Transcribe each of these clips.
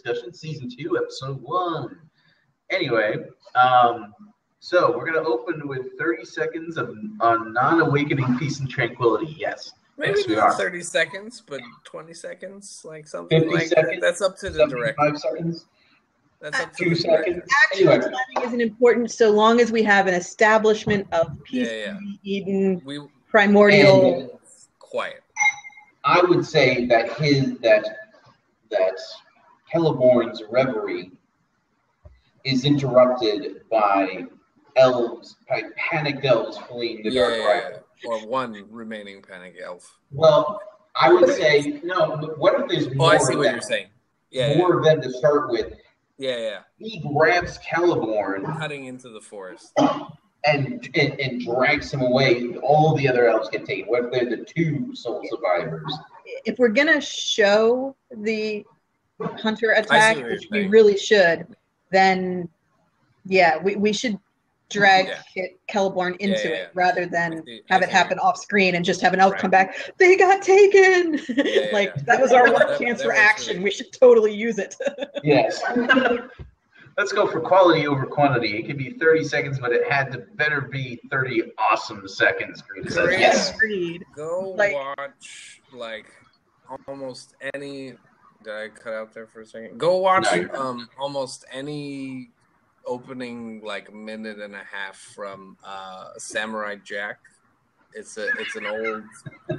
discussion, season 2, episode 1. Anyway, so we're gonna open with 30 seconds on non-awakening peace and tranquility. Yes. Maybe yes, we not are. 30 seconds, but 20 seconds, like something 50 like seconds, that. That's up to the director. 5 seconds. That's up to 2 the seconds. director. Action planning isn't important so long as we have an establishment of peace, Yeah. Eden, We primordial. quiet. I would say that that Celeborn's reverie is interrupted by panicked elves fleeing the Dark Rider. Or one remaining panic elf. Well, I would say no. But what if there's more? I see what you're saying. More of them to start with. Yeah. He grabs Celeborn, cutting into the forest, and drags him away. All the other elves get taken. What if they're the 2 sole survivors? If we're gonna show the hunter attack, which we really should, then we should drag Celeborn into it rather than have it happen off screen and just have an elf come back. They got taken. That was our one chance for action. We should totally use it. Yes. Let's go for quality over quantity. It could be 30 seconds, but it had to better be 30 awesome seconds. Yes. Go watch almost any. Did I cut out there for a second? Go watch almost any opening minute and a half from Samurai Jack. It's an old.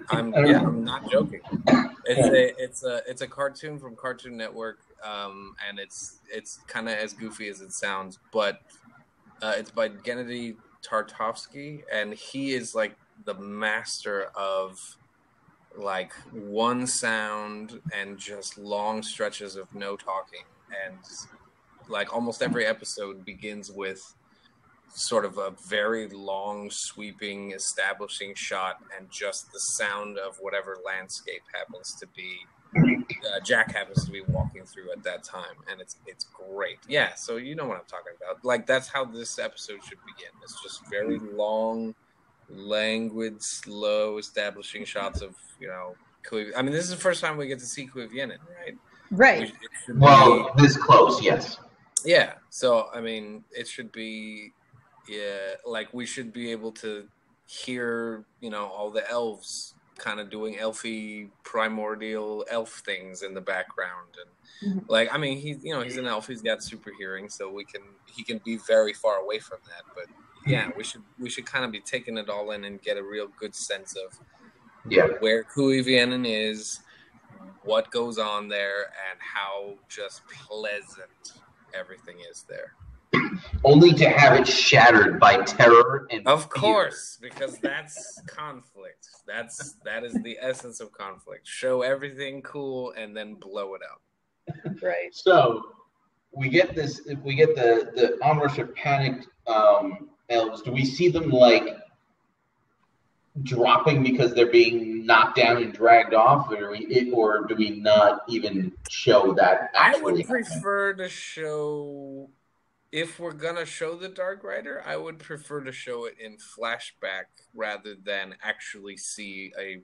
I'm not joking. It's a cartoon from Cartoon Network, and it's kind of as goofy as it sounds, but it's by Gennady Tartakovsky, and he is the master of one sound and just long stretches of no talking, and almost every episode begins with sort of a very long sweeping establishing shot and just the sound of whatever landscape happens to be Jack happens to be walking through at that time, and it's great. Yeah, so you know what I'm talking about. That's how this episode should begin. It's just very long, languid, slow establishing shots of I mean, this is the first time we get to see Cuiviénen, right? Right. This close, yes. Yeah. So I mean, it should be we should be able to hear all the elves kind of doing elfy primordial elf things in the background, and I mean, he's an elf, he's got super hearing, so he can be very far away from that, but yeah, we should kind of be taking it all in and get a real good sense of where Cuiviénen is, what goes on there, and how just pleasant everything is there. Only to have it shattered by terror and of course, because that's conflict. That is the essence of conflict. Show everything cool and then blow it out. Right. So we get the onrush of panicked elves. Do we see them dropping because they're being knocked down and dragged off, or do we not even show that actually? I would prefer to show. If we're gonna show the Dark Rider, I would prefer to show it in flashback rather than actually see a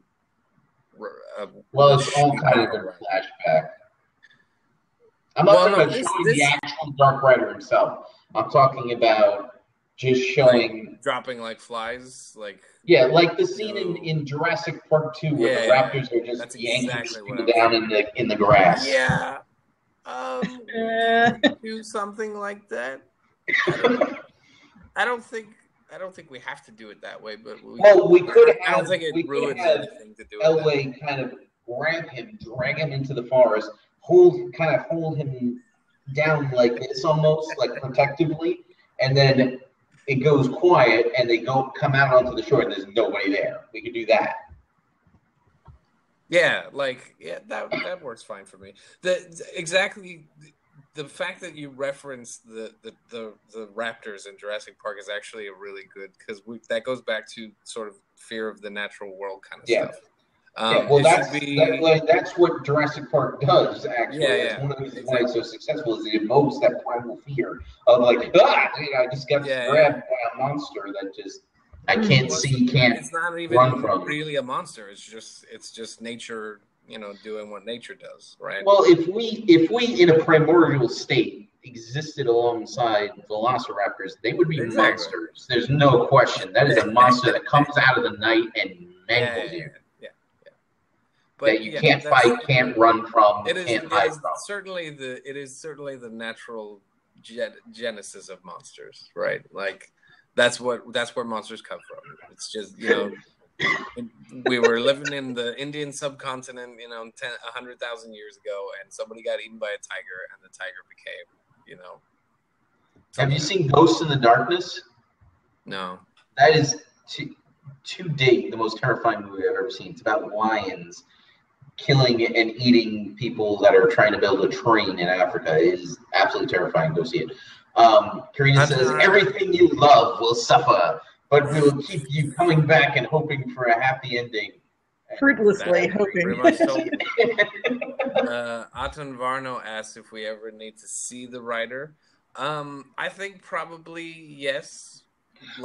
it's all kind of in flashback. I'm not talking about showing the actual Dark Rider himself. I'm talking about just showing dropping like flies, like the scene in Jurassic Park 2 where the raptors are just yanking down in the grass. Yeah. Do something like that. I don't think we have to do it that way, but we could have. I don't think it ruins anything to do it. Elway kind of grab him, drag him into the forest, hold him down like this, almost protectively, and then it goes quiet, and they come out onto the shore, and there's nobody there. We could do that. Yeah, that works fine for me. The fact that you referenced the raptors in Jurassic Park is actually a really good, because that goes back to sort of fear of the natural world kind of stuff. That's what Jurassic Park does. Actually, it's one of the reasons why it's so successful is it evokes that primal fear of I just got grabbed by a monster that just I can't see, can't. It's not even run from. Really a monster. It's just nature doing what nature does, right? Well, if we in a primordial state existed alongside velociraptors, they would be monsters. There's no question. That is a monster that comes out of the night and mangles you. Yeah. But that you can't fight, can't run from, can't hide from. It is certainly the natural genesis of monsters, right? Like that's where monsters come from. It's just we were living in the Indian subcontinent, 100,000 years ago, and somebody got eaten by a tiger, and the tiger became, Have you seen Ghosts in the Darkness? No. That is to date the most terrifying movie I've ever seen. It's about lions killing and eating people that are trying to build a train in Africa. It is absolutely terrifying. Go see it. Karina says, everything you love will suffer, but we will keep you coming back and hoping for a happy ending. Fruitlessly hoping. Pretty much so. Atan Varno asked if we ever need to see the writer. I think probably yes.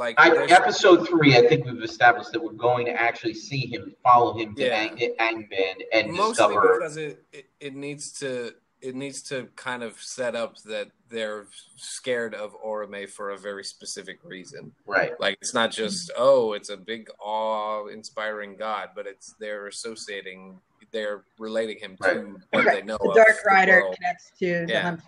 Episode 3, I think we've established that we're going to actually see him, follow him to Angband, and mostly discover. Because it needs to kind of set up that they're scared of Orome for a very specific reason. Right. Like it's not just it's a big awe-inspiring god, but they're relating him to what they know. The Dark Rider connects to the Hunter.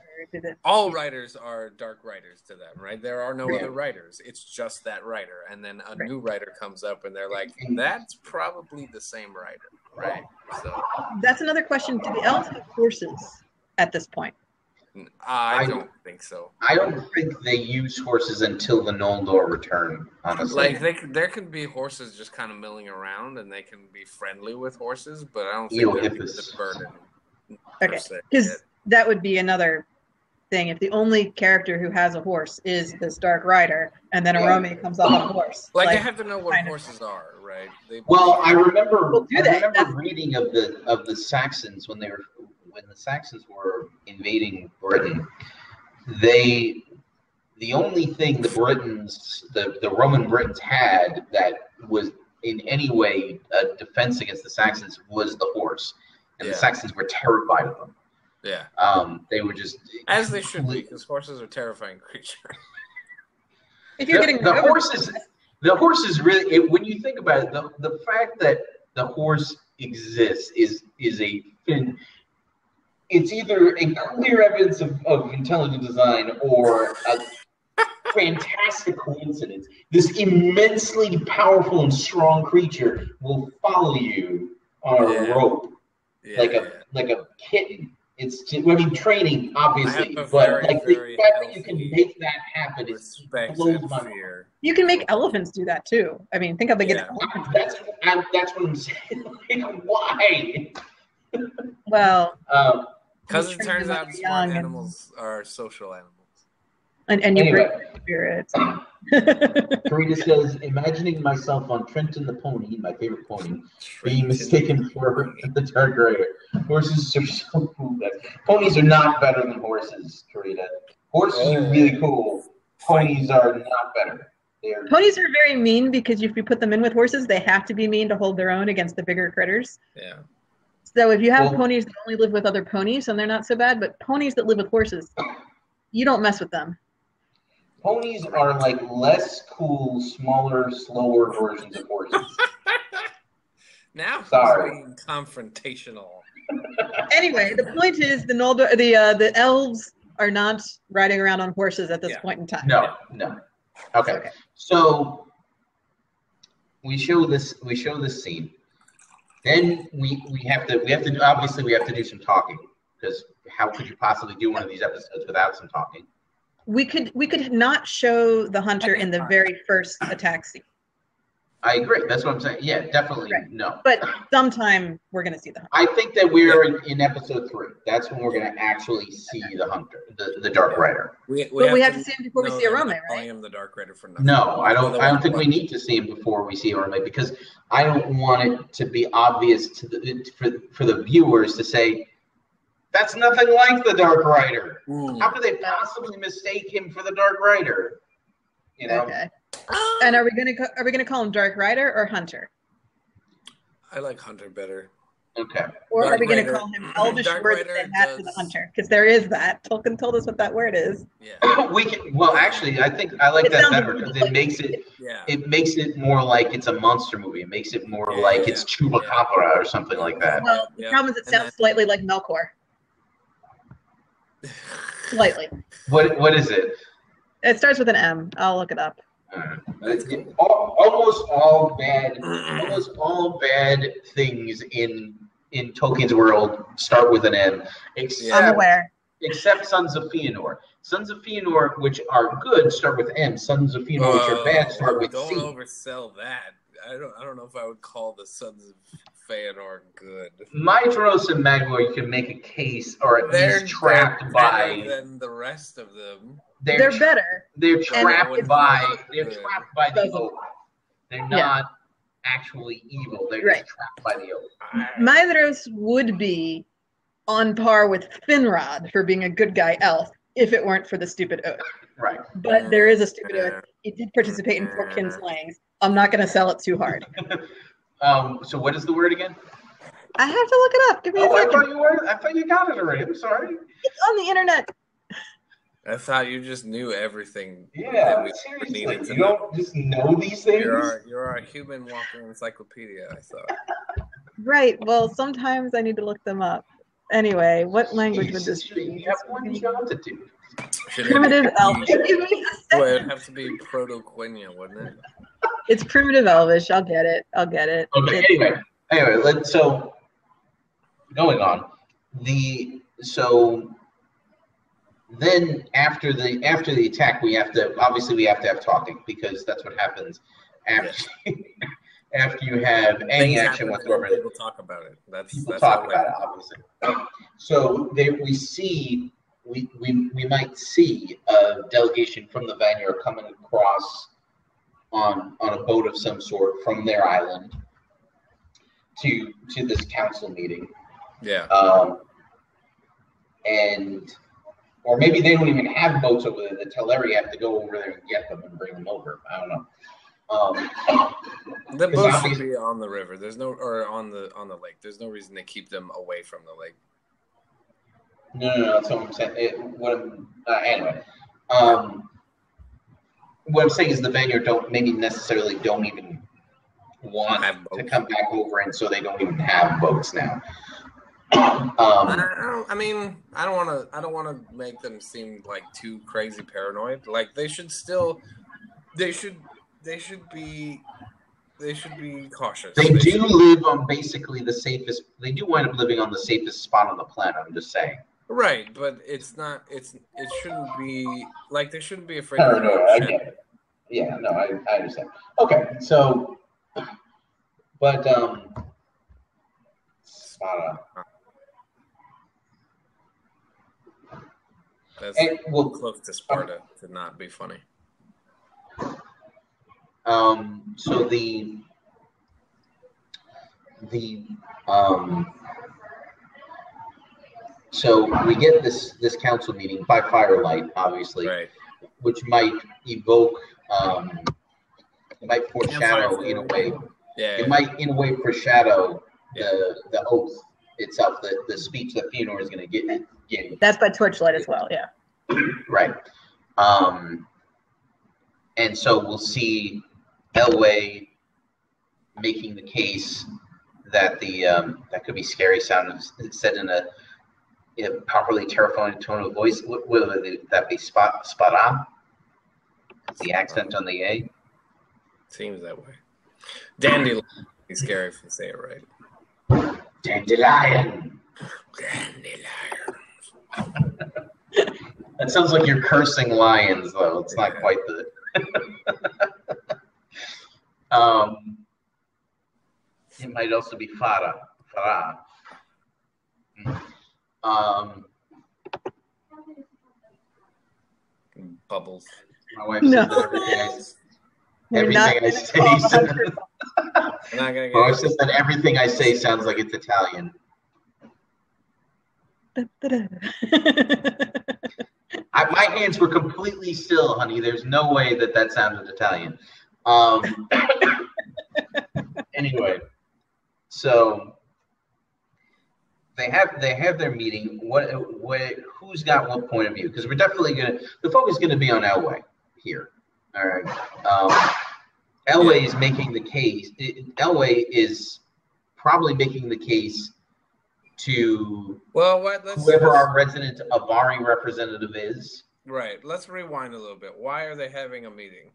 All writers are dark writers to them, right? There are no other writers. It's just that writer. And then a new writer comes up and they're like, that's probably the same writer, right? So that's another question. Do the elves have horses at this point? I don't think so. I don't think they use horses until the Noldor return, honestly. Like there can be horses just kind of milling around and they can be friendly with horses, but I don't think they're the burden. Okay, because that would be another thing. If the only character who has a horse is this Dark Rider, and then Orome comes up on a horse, like they have to know what horses are, right? I remember reading of the Saxons when the Saxons were invading Britain. The only thing the Roman Britons had that was in any way a defense against the Saxons was the horse, and the Saxons were terrified of them. Yeah. They were just as they should be, because horses are terrifying creatures. If you're getting the horses really. When you think about it, the fact that the horse exists is it's either a clear evidence of intelligent design or a fantastic coincidence. This immensely powerful and strong creature will follow you on a rope, like a kitten. It's training, obviously, but like the fact that you can make that happen blows my mind. You can make elephants do that too. I mean, think how they get. That's what I'm saying. Like, why? Well, because it turns out smart animals are social animals. And you bring spirits. Karina says, imagining myself on Trenton the pony, my favorite pony, being mistaken for the Dark Rider. Horses are so cool. Ponies are not better than horses, Karina. Horses are really cool. Ponies are not better. Ponies are very mean because if you put them in with horses, they have to be mean to hold their own against the bigger critters. Yeah. So if you have ponies that only live with other ponies, then they're not so bad. But ponies that live with horses, you don't mess with them. Ponies are like less cool, smaller, slower versions of horses. Now he's being confrontational. Anyway, the point is the elves are not riding around on horses at this point in time. No. Okay. So we show this scene. Then we have to obviously we have to do some talking, because how could you possibly do one of these episodes without some talking? We could not show the hunter in the very first attack scene. I agree. That's what I'm saying. Yeah, definitely no. But sometime we're going to see the hunter. I think that we're in episode 3. That's when we're going to actually see the hunter, the Dark Rider. We have to see him before we see Orome, right? I am the Dark Rider for nothing. No, I don't think we need to see him before we see Orome, because I don't want it to be obvious for the viewers to say, that's nothing like the Dark Rider. How could they possibly mistake him for the Dark Rider? Okay. And are we gonna call him Dark Rider or Hunter? I like Hunter better. Okay. Or are we going to call him Elvish word that hat to the hunter? Because there is that. Tolkien told us what that word is. Yeah. We can. Well, actually, I think I like that better because it makes it. Yeah. It makes it more like it's a monster movie. It makes it more like it's Chupacabra or something like that. Well, the problem is it sounds slightly like Melkor. Slightly. What is it? It starts with an M. I'll look it up. Almost all bad things in Tolkien's world start with an M. I'm aware. Except Sons of Fëanor. Sons of Fëanor, which are good, start with M. Sons of Fëanor, which are bad, start with C. Don't oversell that. I don't know if I would call the Sons of Fëanor good. Maedhros and Magor, you can make a case, or at least trapped by than the rest of them. They're better. They're trapped by the oath. They're not actually evil. They're just trapped by the oath. Maedhros would be on par with Finrod for being a good guy elf if it weren't for the stupid oath. Right. But there is a stupid oath. He did participate in 4 kin slayings. I'm not going to sell it too hard. So what is the word again? I have to look it up. Give me a second. I thought you got it already. I'm sorry. It's on the internet. I thought you just knew everything. Yeah, seriously. You don't just know these things? You're a human walking encyclopedia, I thought. Right. Well, sometimes I need to look them up. Anyway, what language would this be? You have one job to do. Primitive Elvish. Well, it would have to be Proto-Quenya, wouldn't it? It's primitive Elvish. I'll get it. Okay. Anyway, so going on. Then after the attack, we have to have talking because that's what happens after after you have any action with Thorfinn. People talk about it. That's talk about it, obviously. So we might see a delegation from the Vanir coming across on a boat of some sort from their island to this council meeting. Yeah. Or maybe they don't even have boats over there. The Teleri have to go over there and get them and bring them over. I don't know. The boats should be on the river. On the lake. There's no reason to keep them away from the lake. No. That's what I'm saying. Anyway, what I'm saying is the Vanir don't even want to come back over, and so they don't even have boats now. I don't want to make them seem like too crazy paranoid. Like they should be cautious. They do live on basically the safest. They do wind up living on the safest spot on the planet. I'm just saying. Right, but it's not. It shouldn't be like they shouldn't be afraid. I get it. Yeah, no, I understand. Okay, so, but Sparta. That's close to Sparta to not be funny. So we get this council meeting by firelight, obviously, right, which might evoke, it might foreshadow in a way. Yeah, it might in a way foreshadow the oath itself, the speech that Fëanor is going to get. That's by torchlight as well, yeah. Right. And so we'll see Elwë making the case that that could be scary sound said in a properly terrifying tone of voice. Would that be spara? The accent on the A? Seems that way. Dandelion. Be scary if you say it right. Dandelion. That sounds like you're cursing lions, though. It's not quite the. It might also be Farah. Bubbles. My wife said that everything I say. My wife says that everything I say sounds like it's Italian. My hands were completely still, honey. There's no way that sounded Italian. Anyway, so they have their meeting. Who's got what point of view? Because we're definitely the focus is gonna be on Elway here. All right. Elway is making the case. Elway is probably making the case to whoever our resident Avari representative is. Right. Let's rewind a little bit. Why are they having a meeting?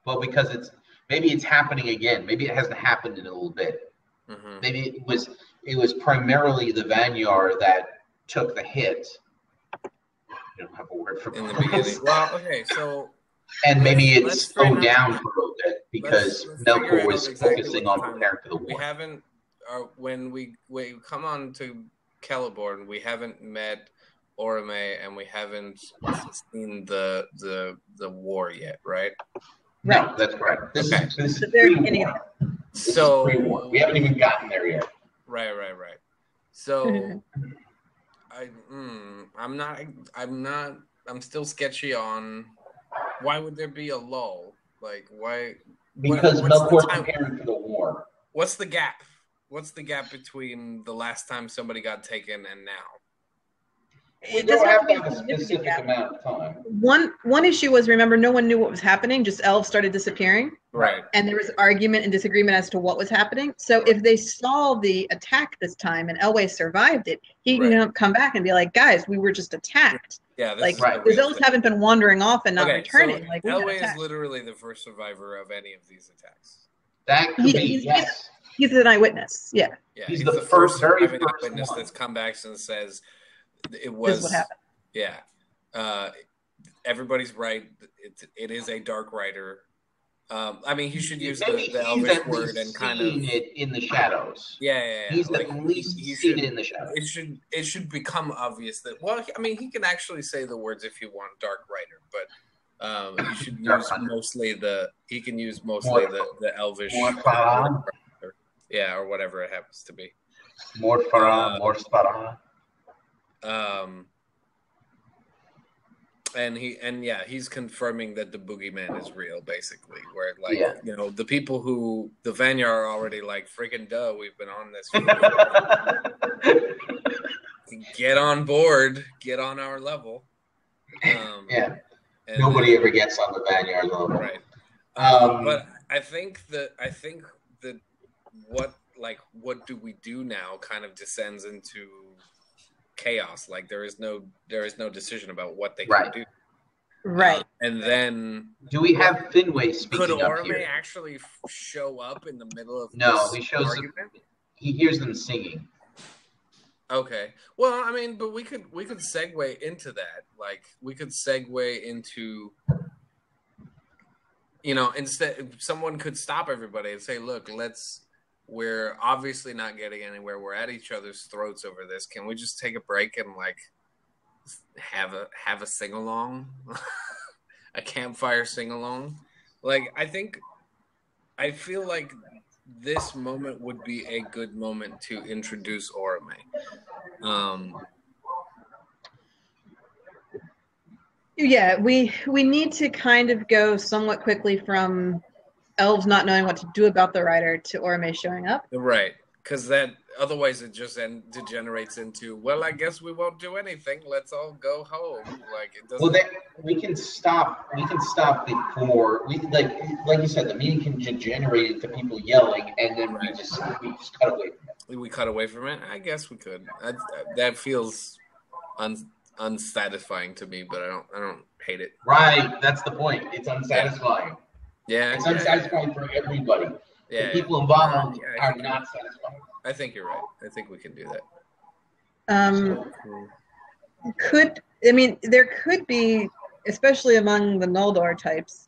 Well, because maybe it's happening again. Maybe it hasn't happened in a little bit. Mm-hmm. Maybe it was primarily the Vanyar that took the hit. I don't have a word for in the beginning. Well, okay, so maybe it's slowed down for a little bit because Melkor was focusing on preparing for the war. We haven't when we come on to Celeborn, we haven't met Orome and we haven't seen the war yet, right? No, that's correct. This is the very beginning. So we haven't even gotten there yet. Right. So I'm still sketchy on why would there be a lull? Like why? Because Melkor's preparing for the war. What's the gap? What's the gap between the last time somebody got taken and now? It doesn't have to have a specific amount of time. One issue was, remember, no one knew what was happening. Just elves started disappearing. Right. And there was argument and disagreement as to what was happening. So if they saw the attack this time and Elway survived it, he can come back and be like, guys, we were just attacked. Yeah, like the elves haven't been wandering off and not returning. So like Elway is literally the first survivor of any of these attacks. That could be, yes. He's an eyewitness. Yeah. He's the first eyewitness that's come back and says it was. This is what happened. Yeah. Everybody's right. It is a dark rider. I mean, he should use the Elvish word and kind of it in the shadows. Yeah. He's at least seen it in the shadows. It should become obvious that. Well, I mean, he can actually say the words if you want, dark rider, but he should use mostly the. He can use mostly the Elvish. Yeah, or whatever it happens to be. More Spara. And he's confirming that the boogeyman is real, basically. Where the people who the Vanyar are already like freaking duh, we've been on this. Get on board, get on our level. Nobody ever gets on the Vanyar level, right? But I think that what do we do now kind of descends into chaos. Like there is no decision about what they can do. Right. And then do we have Finway speaking could up here? Could Orome actually show up in the middle of he shows argument? He hears them singing. Okay. Well, I mean, but we could segue into that. Like we could segue into instead someone could stop everybody and say, look, we're obviously not getting anywhere. We're at each other's throats over this. Can we just take a break and like have a sing along, a campfire sing along? Like I feel like this moment would be a good moment to introduce Orome. Yeah, we need to kind of go somewhat quickly from elves not knowing what to do about the rider to Orome showing up. Right, because that otherwise it just degenerates into, well, I guess we won't do anything. Let's all go home. Like it doesn't. Well, we can stop. We can stop before we like you said. The meeting can degenerate into people yelling, and then we just cut away from it. We cut away from it. I guess we could. That feels unsatisfying to me, but I don't hate it. Right, that's the point. It's unsatisfying. Yeah, it's unsatisfying for everybody. The people involved are not satisfied. I think you're right. I think we can do that. There could be, especially among the Noldor types,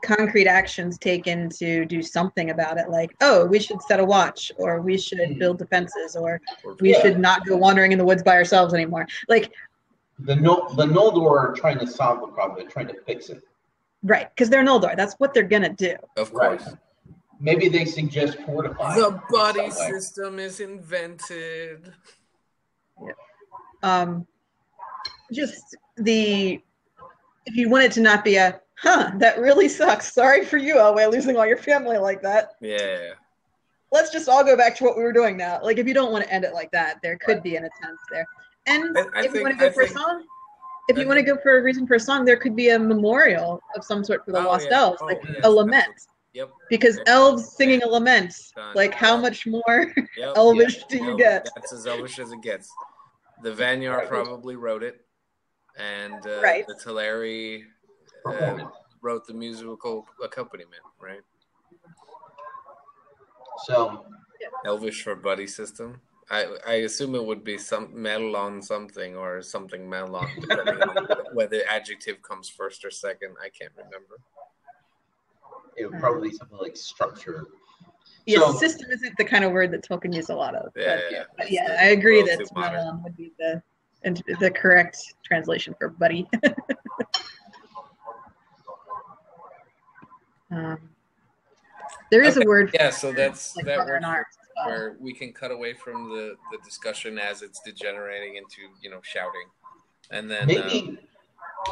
concrete actions taken to do something about it. Like, oh, we should set a watch, or we should build defenses, or we should not go wandering in the woods by ourselves anymore. Like the Noldor are trying to solve the problem. They're trying to fix it. Right, because they're Noldor. That's what they're gonna do. Of course. Right. Maybe they suggest fortifying. The buddy system is invented. Yeah. If you want it to not be that really sucks. Sorry for you, Elway, losing all your family like that. Yeah. let's just all go back to what we were doing now. Like, if you don't want to end it like that, there could be an attempt there. And if you want to go for a song, if you want to go for a reason for a song, there could be a memorial of some sort for the lost elves, like a lament. Yep. Because elves singing a lament, like how much more elvish do you get? That's as elvish as it gets. The Vanyar probably wrote it, and the Teleri wrote the musical accompaniment, right? So, elvish for buddy system. I assume it would be some melon something or something melon, depending on whether adjective comes first or second. I can't remember. It would probably be something like structure. Yeah, so, system isn't the kind of word that Tolkien used a lot of. But I agree that melon would be the correct translation for buddy. There is a word. Yeah, so that's like that word where we can cut away from the discussion as it's degenerating into shouting, and then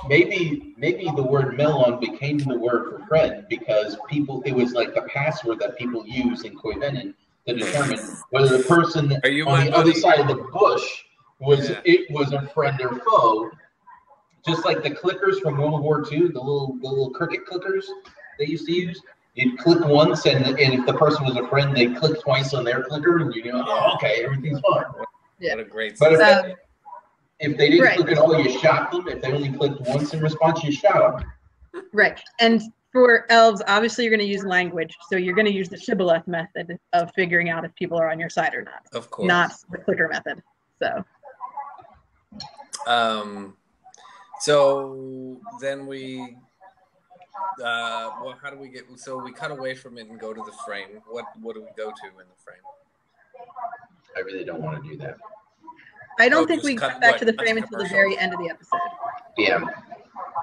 maybe the word melon became the word for friend because it was like the password that people use in Koivenin to determine whether the person on the other side of the bush was a friend or foe. Just like the clickers from World War II, the little cricket clickers they used to use. You'd click once, and if the person was a friend, they'd click twice on their clicker, and you go, oh, okay, everything's fine. What a great system. If they didn't click at all, you shot them. If they only clicked once in response, you shot them. Right. And for elves, obviously you're going to use language. So you're going to use the shibboleth method of figuring out if people are on your side or not. Of course. Not the clicker method. So then we... how do we get... So we cut away from it and go to the frame. What do we go to in the frame? I really don't want to do that. I don't think we cut back to the frame until the very end of the episode. Yeah.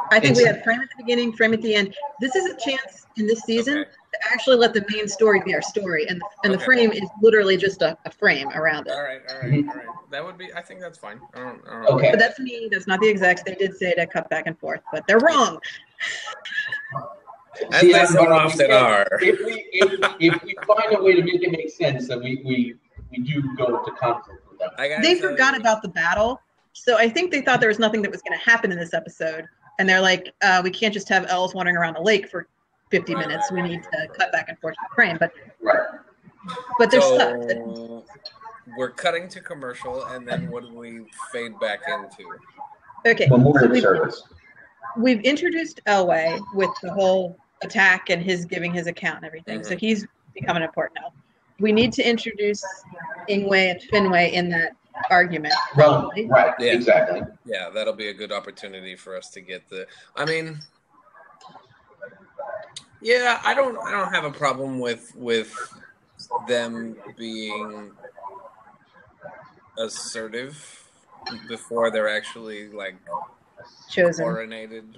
I think we have frame at the beginning, frame at the end. This is a chance in this season to actually let the main story be our story, and the frame is literally just a frame around it. All right. That would be. I think that's fine. Okay. But that's me. That's not the execs. They did say to cut back and forth, but they're wrong. As they so often are. If we find a way to make it make sense, then we do go into conflict with them. They forgot about the battle, so I think they thought there was nothing that was going to happen in this episode, and they're like, we can't just have elves wandering around a lake for 50 minutes. We need to cut back and forth the frame, but they're stuck. We're cutting to commercial, and then what do we fade back into? Okay, so we've introduced Elwë with the whole attack and his giving his account and everything, so he's becoming important now. We need to introduce Ingwe and Finwë in that argument. Probably. Right, exactly. Yeah, that'll be a good opportunity for us to get the. I mean, yeah, I don't have a problem with them being assertive before they're actually like chosen, coronated.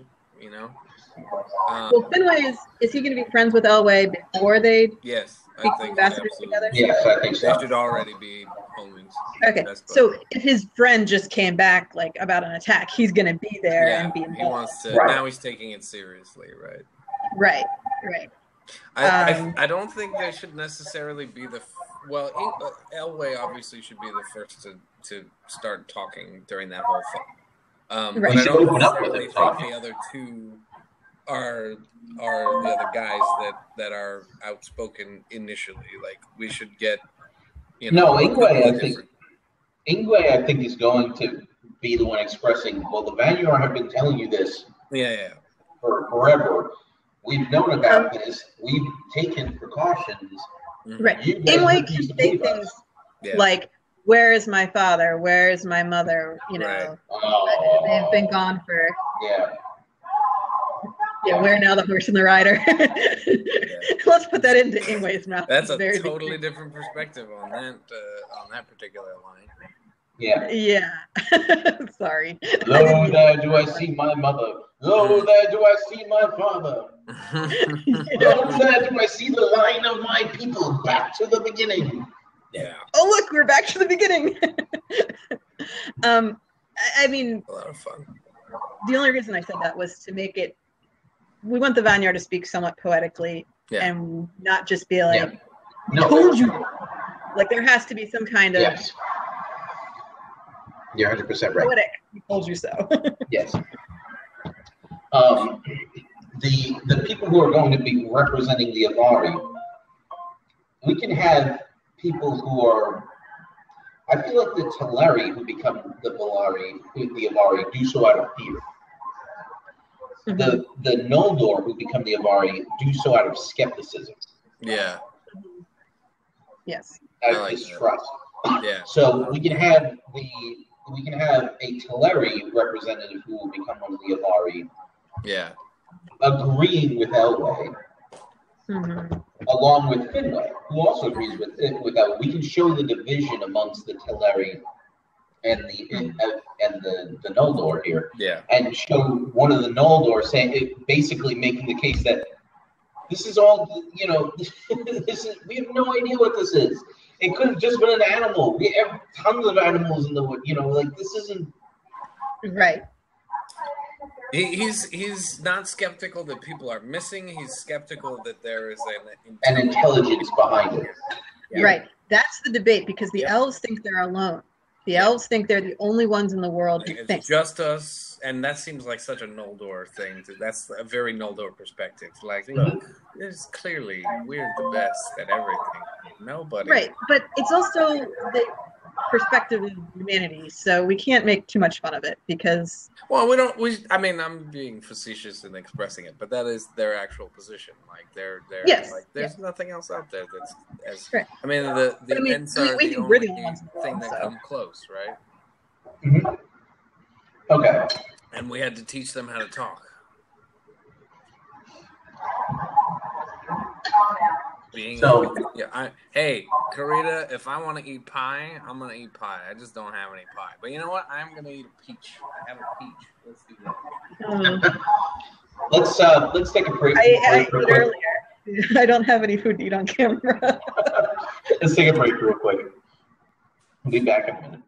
Well, Finwë is he going to be friends with Elwë before they? Yes. I think ambassadors together? Yes, I think so. They should already be homies. Okay, so if his friend just came back like about an attack, he's going to be there and be involved. He wants to. Now he's taking it seriously, right? Right. I don't think they should necessarily be the. Well, Elwë obviously should be the first to start talking during that whole thing. But I don't necessarily think the other two are the other guys that are outspoken initially. Like we should get Ingwe I think is going to be the one expressing, well, the Vanyar have been telling you this for forever. We've known about this. We've taken precautions. Right. Ingwe can say things like, where is my father? Where is my mother? They've been gone for where now the horse and the rider? Let's put that into Ingwe's mouth. That's a totally different perspective on that particular line. Yeah. Sorry. Lo, there do I see my mother. Lo, there do I see my father. Lo, there do I see the line of my people. Back to the beginning. Yeah. Oh, look, we're back to the beginning. I mean, a lot of fun. The only reason I said that was to make it. We want the Vanyar to speak somewhat poetically and not just be like, No. Told you. Like there has to be some kind of. Yes. You're 100% right. Poetic. He told you so. Yes. The people who are going to be representing the Avari, we can have people who are. I feel like the Teleri who become the Avari do so out of fear. Mm-hmm. The Noldor who become the Avari do so out of skepticism. Yeah. Yes. Out of distrust. Yeah. So we can have a Teleri representative who will become one of the Avari. Yeah. Agreeing with Elway. Mm-hmm. Along with Finway, who also agrees with Elway. We can show the division amongst the Teleri and the Noldor here. Yeah. And show one of the Noldor basically making the case that this is all, we have no idea what this is. It could have just been an animal. We have tons of animals in the wood, this isn't. Right. He's not skeptical that people are missing. He's skeptical that there is an intelligence behind it. Yeah. Right. That's the debate because the elves think they're alone. The elves think they're the only ones in the world who it's think. Just us, and that seems like such a Noldor thing. That's a very Noldor perspective. Like, look, it's clearly we're the best at everything. Nobody. Right, but it's also the perspective of humanity, so we can't make too much fun of it because. Well, I mean, I'm being facetious in expressing it, but that is their actual position. Like, they're yes, like, there's nothing else out there that's as. Right. I mean, the Ents are the only thing that come close, right? Mm-hmm. Okay. And we had to teach them how to talk. Hey, Karita, if I want to eat pie, I'm gonna eat pie. I just don't have any pie. But you know what? I'm gonna eat a peach. I have a peach. Let's do that. Let's take a break. I earlier. I don't have any food to eat on camera. Let's take a break real quick. We'll be back in a minute.